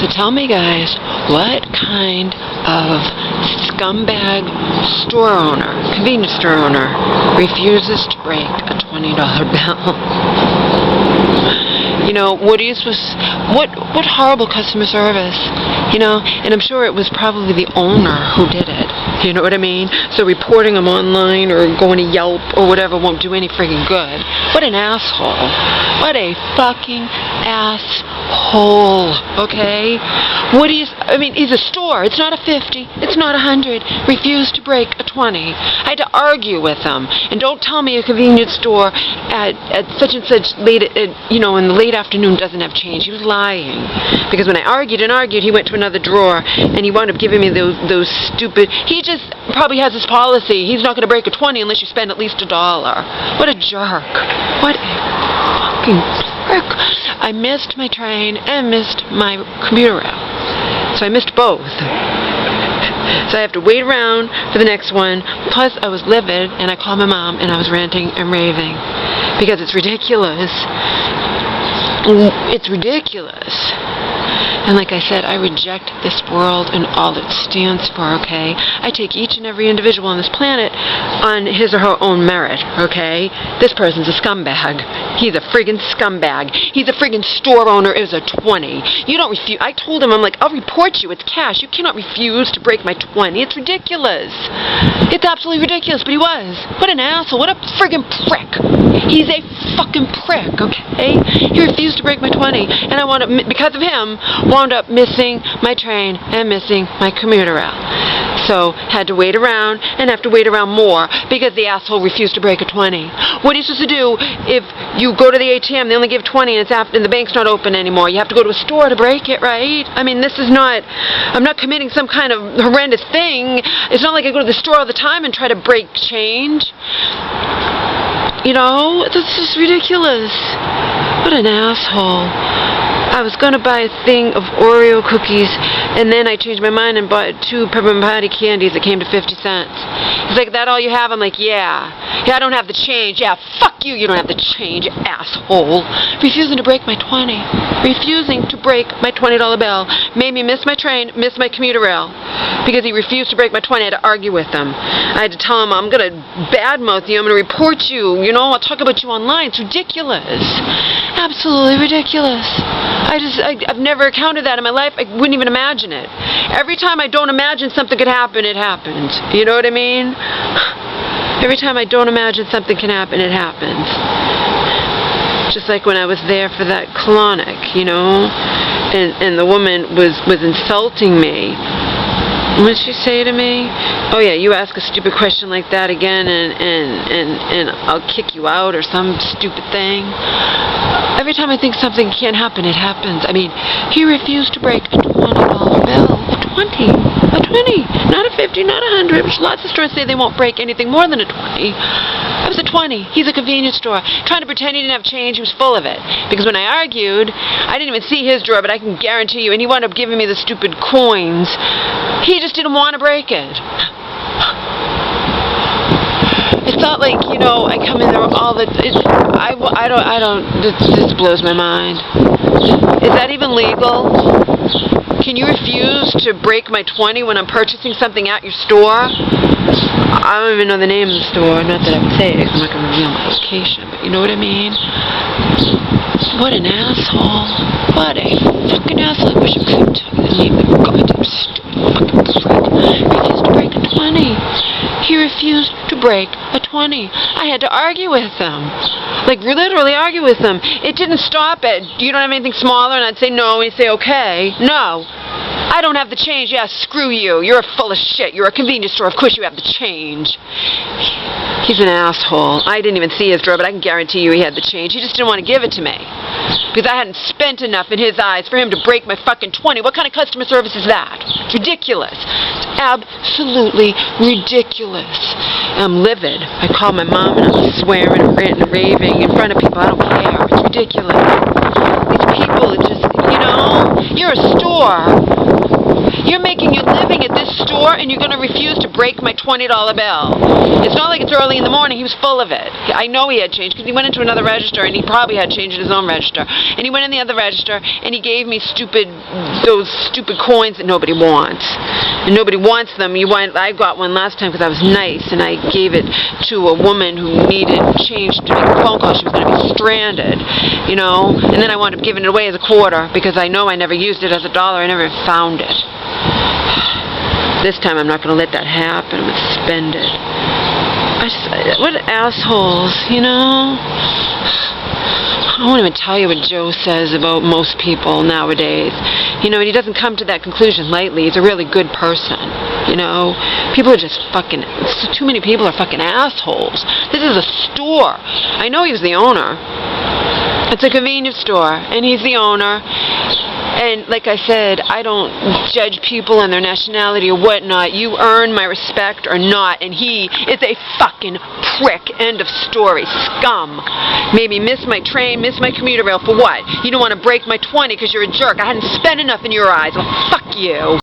So tell me, guys, what kind of scumbag store owner, convenience store owner, refuses to break a $20 bill? You know, what are you supposed? What horrible customer service? You know, and I'm sure it was probably the owner who did it. You know what I mean? So reporting them online or going to Yelp or whatever won't do any friggin' good. What an asshole! What a fucking asshole! Okay? What do you? I mean, he's a store. It's not a 50. It's not 100. Refused to break a 20. I had to argue with him. And don't tell me a convenience store at such and such late, in the late afternoon doesn't have change. He was lying. Because when I argued, he went to another drawer and he wound up giving me those stupid. He just probably has this policy. He's not going to break a 20 unless you spend at least $1. What a jerk. What a fucking prick. I missed my train and missed my commuter rail. So I missed both. So I have to wait around for the next one. Plus, I was livid, and I called my mom, and I was ranting and raving. Because it's ridiculous. It's ridiculous. And like I said, I reject this world and all it stands for, okay? I take each and every individual on this planet on his or her own merit, okay? This person's a scumbag. He's a friggin' scumbag. He's a friggin' store owner. It was a 20. You don't refuse. I told him, I'm like, I'll report you. It's cash. You cannot refuse to break my 20. It's ridiculous. It's absolutely ridiculous, but he was. What an asshole. What a friggin' prick. He's a fucking prick, okay? He refused to break my 20, and I wound up, because of him, wound up missing my train and missing my commuter rail. So, had to wait around and have to wait around more because the asshole refused to break a 20. What are you supposed to do if you go to the ATM, they only give 20 and and the bank's not open anymore? You have to go to a store to break it, right? I mean, I'm not committing some kind of horrendous thing. It's not like I go to the store all the time and try to break change. You know, that's just ridiculous. What an asshole. I was going to buy a thing of Oreo cookies, and then I changed my mind and bought 2 peppermint patty candies that came to 50 cents. He's like, that all you have? I'm like, yeah. Yeah, I don't have the change. Yeah, fuck you. You don't have the change, asshole. Refusing to break my 20. Refusing to break my $20 bill. Made me miss my train, miss my commuter rail. Because he refused to break my 20. I had to argue with him. I had to tell him, I'm going to badmouth you. I'm going to report you. You know, I'll talk about you online. It's ridiculous. Absolutely ridiculous. I've never encountered that in my life. I wouldn't even imagine it. Every time I don't imagine something could happen, it happens. You know what I mean? Every time I don't imagine something can happen, it happens. Just like when I was there for that colonic, you know, and the woman was insulting me. What did she say to me? Oh yeah, you ask a stupid question like that again and I'll kick you out or some stupid thing. Every time I think something can't happen, it happens. I mean, he refused to break a $20 bill. A 20. Not a 50, not a 100, which lots of stores say they won't break anything more than a 20. It was a 20. He's a convenience store. Trying to pretend he didn't have change, he was full of it. Because when I argued, I didn't even see his drawer, but I can guarantee you, and he wound up giving me the stupid coins. He just didn't want to break it. It's not like, you know, I come in there all the... This blows my mind. Is that even legal? Can you refuse to break my 20 when I'm purchasing something at your store? I don't even know the name of the store. Not that I would say it, because I'm not going to reveal my location, but you know what I mean? What an asshole. What a fucking asshole. I wish I could tell you the name of the goddamn stupid fucking prick. Refused to break a 20. He refused to break a 20. I had to argue with him. Like, literally argue with him. It didn't stop at, you don't have anything smaller? And I'd say no, and he'd say, okay. No. I don't have the change. Yeah, screw you. You're full of shit. You're a convenience store. Of course you have the change. He's an asshole. I didn't even see his drawer, but I can guarantee you he had the change. He just didn't want to give it to me. Because I hadn't spent enough in his eyes for him to break my fucking 20. What kind of customer service is that? It's ridiculous. It's absolutely ridiculous. I'm livid. I called my mom and I was swearing and ranting and raving in front of people. I don't care. It's ridiculous. These people, just, you know, you're a store. You're making your living working at this store and you're going to refuse to break my $20 bill. It's not like it's early in the morning. He was full of it. I know he had change because he went into another register and he probably had change in his own register. And he went in the other register and he gave me those stupid coins that nobody wants. And nobody wants them. I got one last time because I was nice and I gave it to a woman who needed change to make a phone call. She was going to be stranded, you know. And then I wound up giving it away as a quarter because I know I never used it as $1. I never found it. This time I'm not going to let that happen. I'm going to spend it. What assholes, you know? I won't even tell you what Joe says about most people nowadays. You know, and he doesn't come to that conclusion lightly. He's a really good person, you know? People are just fucking... Too many people are fucking assholes. This is a store. I know he's the owner. It's a convenience store, and he's the owner. And like I said, I don't judge people on their nationality or whatnot. You earn my respect or not, and he is a fucking prick. End of story. Scum. Made me miss my train, miss my commuter rail for what? You don't want to break my 20 because you're a jerk. I hadn't spent enough in your eyes. Well, fuck you.